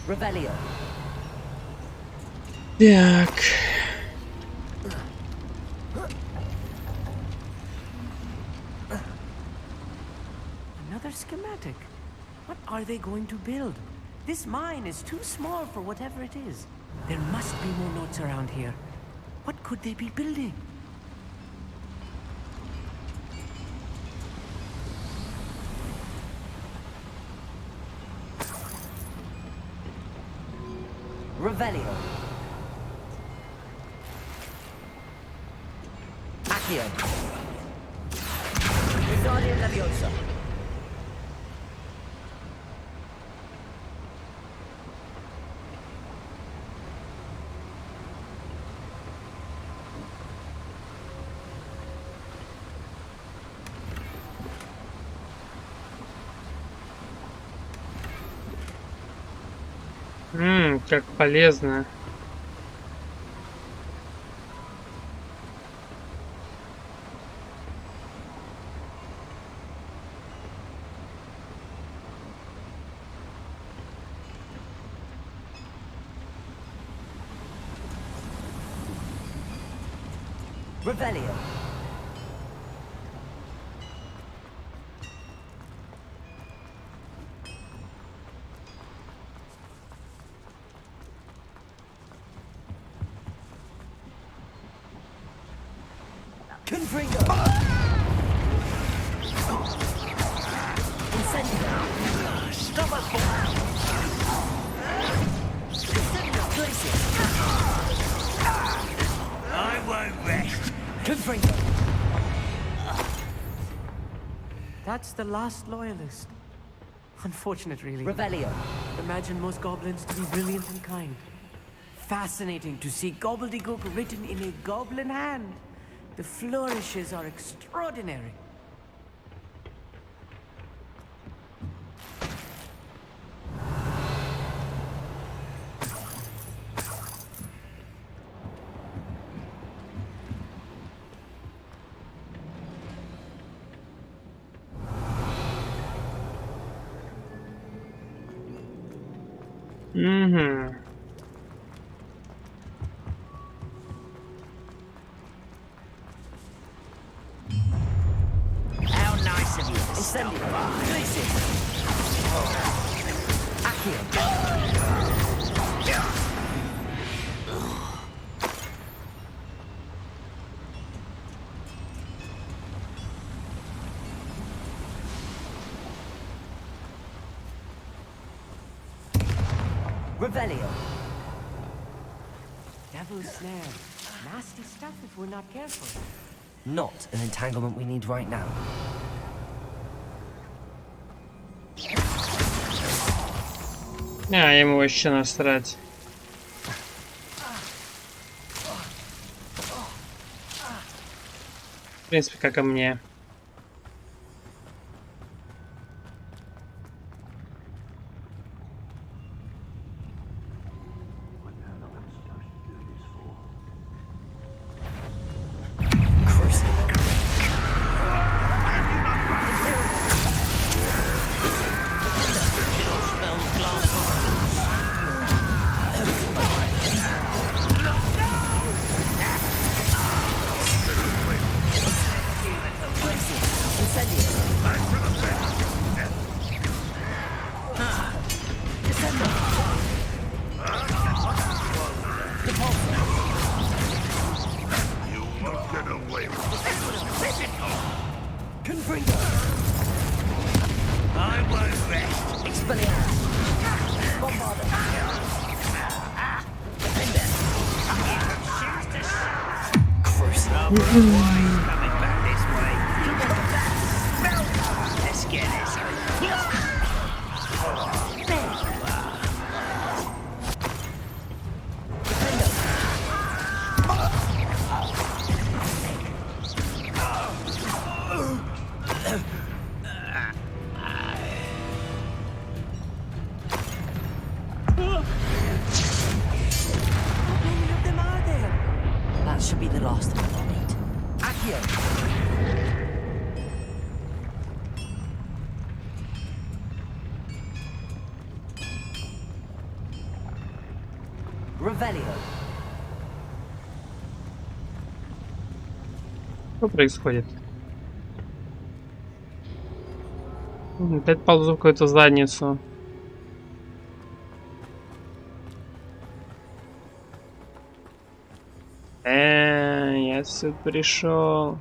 Revelio. Так. Another schematic. What are they going to build? This mine is too small for whatever it is. There must be more notes around here. What could they be building? Revelio. Accio. Wingardium Leviosa. Как полезно. Revelio. Confringo. Incendio. Stop I won't rest. Confringo. That's the last loyalist. Unfortunate, really. Revelio. Imagine most goblins to be brilliant and kind. Fascinating to see gobbledygook written in a goblin hand. The flourishes are extraordinary. How nice of you to stop Incendio. by. Glacius. Accio. Revelio. Devil's snare. Nasty stuff if we're not careful. Not an entanglement we need right now. Ему вообще насрать. В принципе, как и мне. I won't rest. Expelliarmus. Coming back this way. Let's get this over. That should be the last of them I'll need. Accio. Revelio. Что происходит? Опять ползу в какую-то задницу. Я сюда пришел.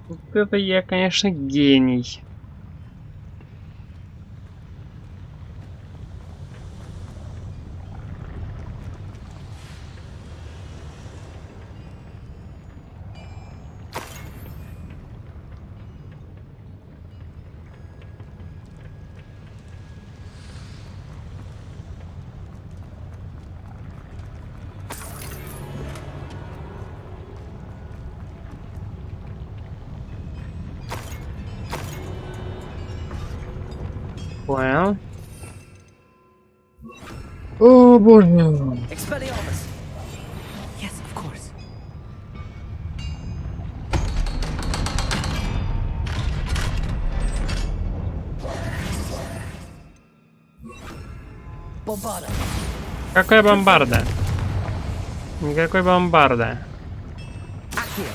Вот это я, конечно, гений. Понял. О, боже. Expelliarmus! Yes, of course. Bombarda. Какая бомбарда? Никакой бомбарда. Accio.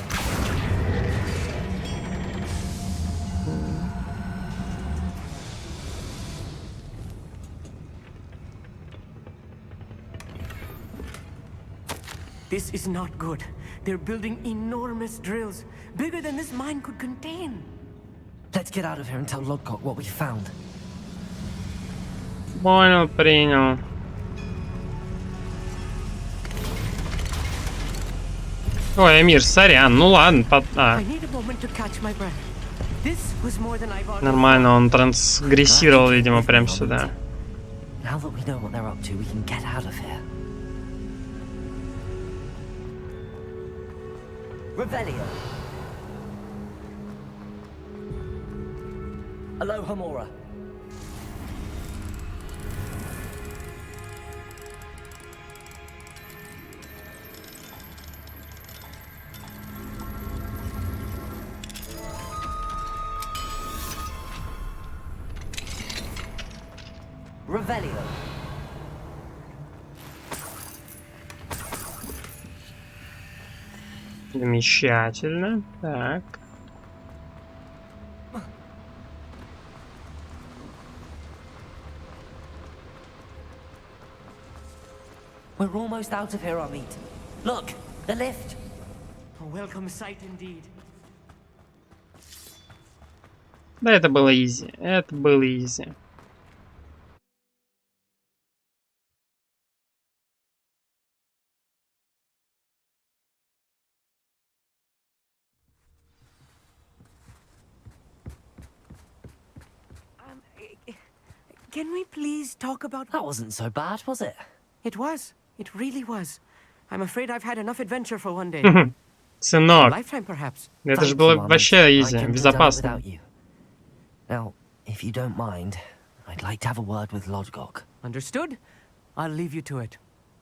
This is not good. They're building enormous drills, bigger than this mine could contain. Let's get out of here and tell Lodcock what we found. Понял, принял. Ой, Амир, сорян. Ну ладно, I need a moment to catch my breath. This was more than I bargained нормально, он трансгрессировал, видимо, прям сюда. Now that we know what they're up to, we can get out of here. Revelio. Aloha Mora. Revelio. Замечательно. Так. We're almost out of here, Amit. Look, the lift. A welcome sight indeed. Да, это было изи. Это было изи. Can we please talk about... That wasn't so bad, was it? It was. It really was. I'm afraid I've had enough adventure for one day. A Сынок, lifetime, perhaps. это же Thank было you, Amit. вообще I изи, couldn't have done it безопасно. without you. Now, if you don't mind, I'd like to have a word with Lodgok. Understood? I'll leave you to it.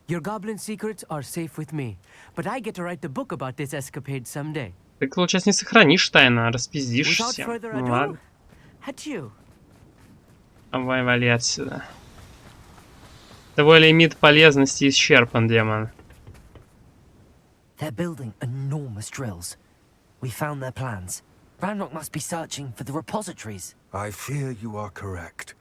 Your goblin secrets are safe with me, but I get to write the book about this escapade someday. Ты, получается, не сохранишь тайну, а распиздишь Without всем. further Ну ado, ладно. adieu. Давай, вали отсюда. Твой лимит полезности исчерпан, демон. They're building enormous drills. We found their plans. Ranrock must be searching for the repositories. I fear you are correct.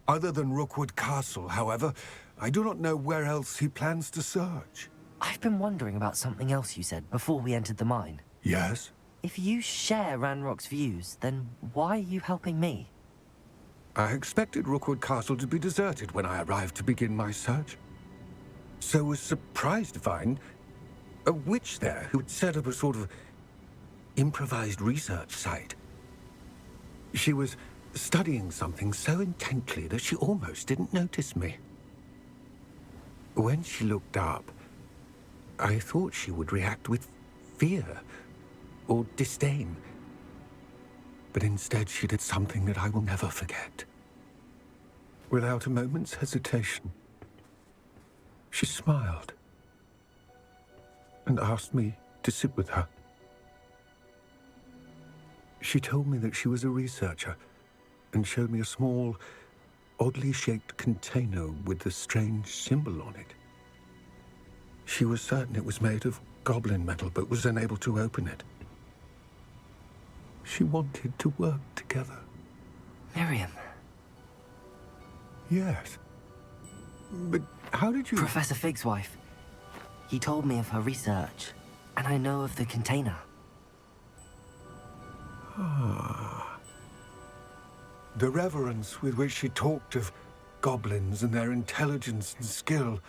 Other than Rookwood Castle, however, I do not know where else he plans to search. I've been wondering about something else you said before we entered the mine. Yes? If you share Ranrock's views, then why are you helping me? I expected Rookwood Castle to be deserted when I arrived to begin my search. So was surprised to find a witch there who had set up a sort of improvised research site. She was studying something so intently that she almost didn't notice me. When she looked up, I thought she would react with fear or disdain. But instead she did something that I will never forget. Without a moment's hesitation, she smiled and asked me to sit with her. She told me that she was a researcher and showed me a small, oddly shaped container with a strange symbol on it. She was certain it was made of goblin metal, but was unable to open it. She wanted to work together. Miriam. Yes. But how did you... Professor Fig's wife. He told me of her research, and I know of the container. The reverence with which she talked of goblins and their intelligence and skill,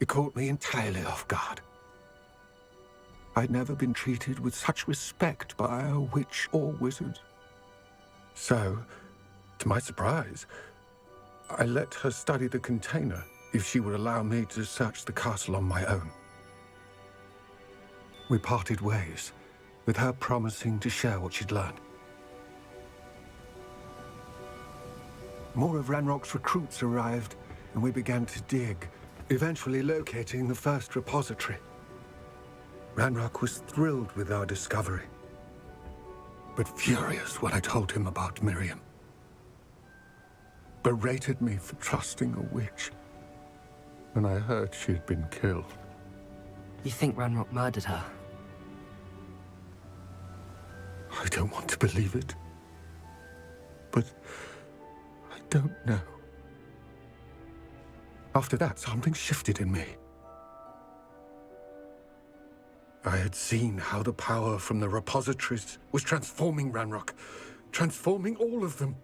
it caught me entirely off guard. I'd never been treated with such respect by a witch or wizard. So, to my surprise, I let her study the container if she would allow me to search the castle on my own. We parted ways, with her promising to share what she'd learned. More of Ranrock's recruits arrived, and we began to dig, eventually locating the first repository. Ranrock was thrilled with our discovery, but furious when I told him about Miriam. Berated me for trusting a witch when I heard she'd been killed. You think Ranrock murdered her? I don't want to believe it, but I don't know. After that, something shifted in me. I had seen how the power from the repositories was transforming Ranrock, transforming all of them.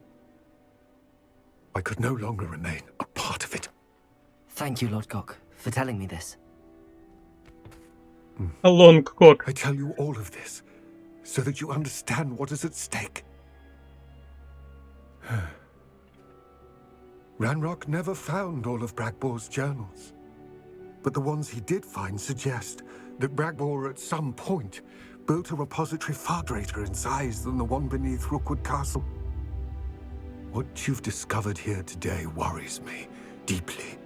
I could no longer remain a part of it. Thank you, Lord Gok, for telling me this. Long cock. I tell you all of this so that you understand what is at stake. Ranrock never found all of Bragbor's journals, but the ones he did find suggest that Bragbor at some point built a repository far greater in size than the one beneath Rookwood Castle. What you've discovered here today worries me deeply.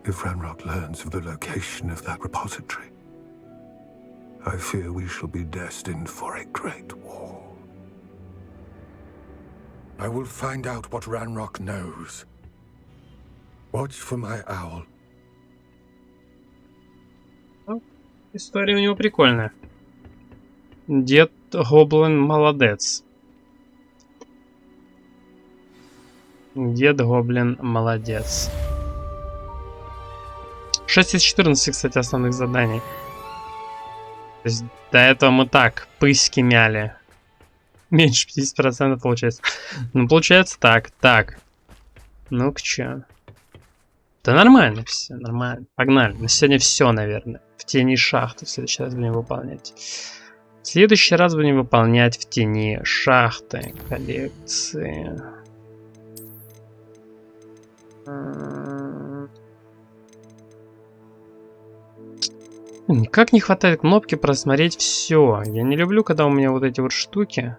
If Ranrock learns of the location of that repository, I fear we shall be destined for a great war. I will find out what Ranrock knows. Watch for my owl. История у него прикольная. Дед Гоблин молодец. Дед Гоблин молодец. 6 из 14, кстати, основных заданий. То есть до этого мы так, пыськи мяли. Меньше 50% получается. Ну, получается так, так. Ну-ка, чё? Да нормально все, нормально. Погнали. На сегодня все, наверное. В тени шахты в следующий раз будем выполнять. В следующий раз будем выполнять в тени шахты. Коллекции. Никак не хватает кнопки просмотреть все. Я не люблю, когда у меня вот эти вот штуки.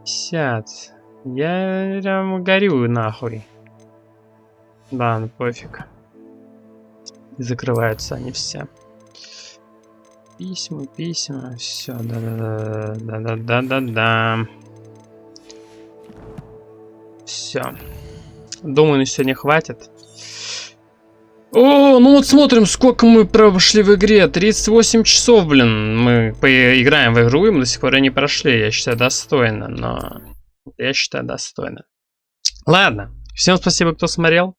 50. Я прям горю нахуй. Да, ну пофиг. Закрываются они все. Письма, письма. Все, да. Все. Думаю, на сегодня хватит. О, ну вот смотрим, сколько мы прошли в игре. 38 часов, блин. Мы поиграем в игру, и мы до сих пор и не прошли. Я считаю, достойно, но... Я считаю, достойно. Ладно. Всем спасибо, кто смотрел.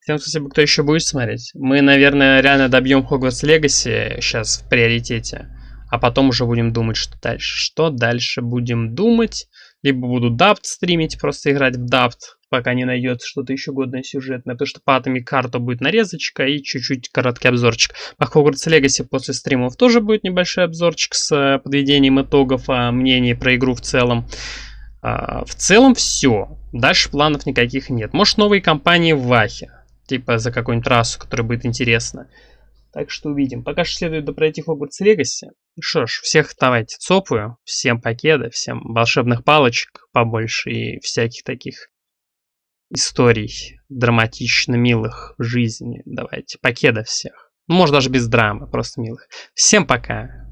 Всем спасибо, кто еще будет смотреть. Мы, наверное, реально добьем Хогвартс Легаси сейчас в приоритете. А потом уже будем думать, что дальше. Что дальше будем думать. Либо буду дабт стримить, просто играть в дабт, пока не найдется что-то еще годное сюжетное. Потому что по Atomic Heart будет нарезочка и чуть-чуть короткий обзорчик. По Хогвартс Легаси после стримов тоже будет небольшой обзорчик с подведением итогов, мнений про игру в целом. В целом все. Дальше планов никаких нет. Может, новые кампании в Вахе. Типа за какую-нибудь трассу, которая будет интересна. Так что увидим. Пока что следует допройти Хогвартс Легаси. Что ж, всех давайте цопаю. Всем покеда, всем волшебных палочек побольше и всяких таких историй драматично милых в жизни. Давайте, покеда всех. Может, даже без драмы, просто милых. Всем пока.